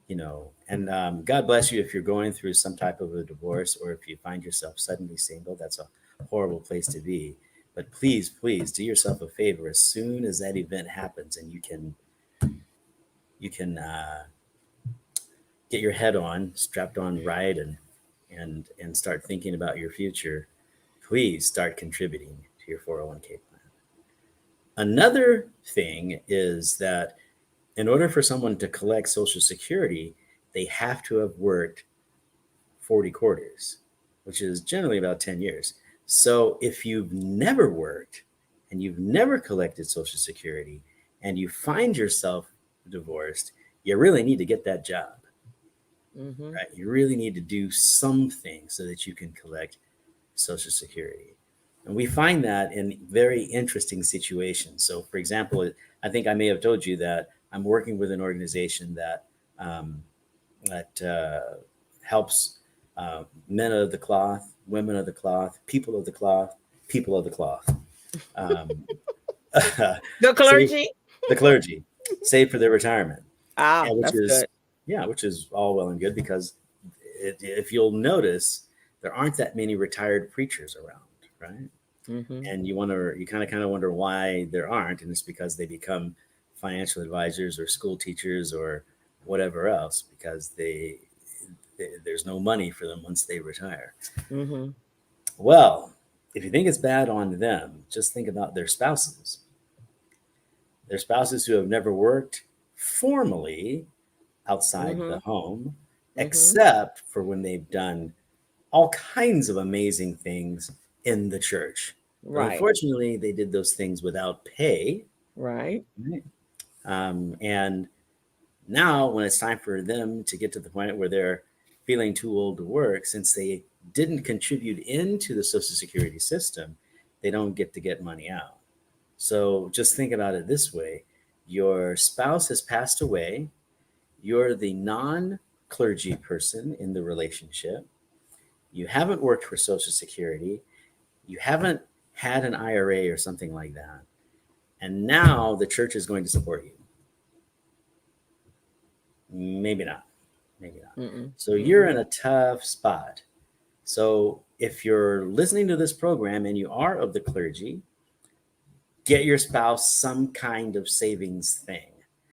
And God bless you if you're going through some type of a divorce, or if you find yourself suddenly single. That's a horrible place to be. But please, please do yourself a favor as soon as that event happens, and you can get your head on, strapped on right, and start thinking about your future. Please start contributing to your 401k plan. Another thing is that in order for someone to collect Social Security, they have to have worked 40 quarters, which is generally about 10 years. So if you've never worked and you've never collected Social Security and you find yourself divorced, you really need to get that job, Mm-hmm. right? You really need to do something so that you can collect Social Security. And we find that in very interesting situations. So, for example, I think I may have told you that I'm working with an organization um, that helps men of the cloth, women of the cloth, people of the cloth, um, The save clergy. the clergy, save for their retirement, Ah, and which that's is good. yeah, which is all well and good because if you'll notice, there aren't that many retired preachers around, right? Mm-hmm. And you kind of wonder why there aren't, and it's because they become financial advisors or school teachers or whatever else because there's no money for them once they retire. Mm-hmm. Well, if you think it's bad on them, just think about their spouses who have never worked formally outside Mm-hmm. the home, Mm-hmm. except for when they've done all kinds of amazing things in the church. But Right. unfortunately, they did those things without pay. Right. Right? And now, when it's time for them to get to the point where they're feeling too old to work, since they didn't contribute into the Social Security system, they don't get to get money out. So just think about it this way: your spouse has passed away, you're the non clergy person in the relationship, you haven't worked for Social Security, you haven't had an IRA or something like that, and now the church is going to support you. Maybe not. Maybe not. Mm-mm. So you're Mm-mm. in a tough spot. So if you're listening to this program and you are of the clergy, get your spouse some kind of savings thing.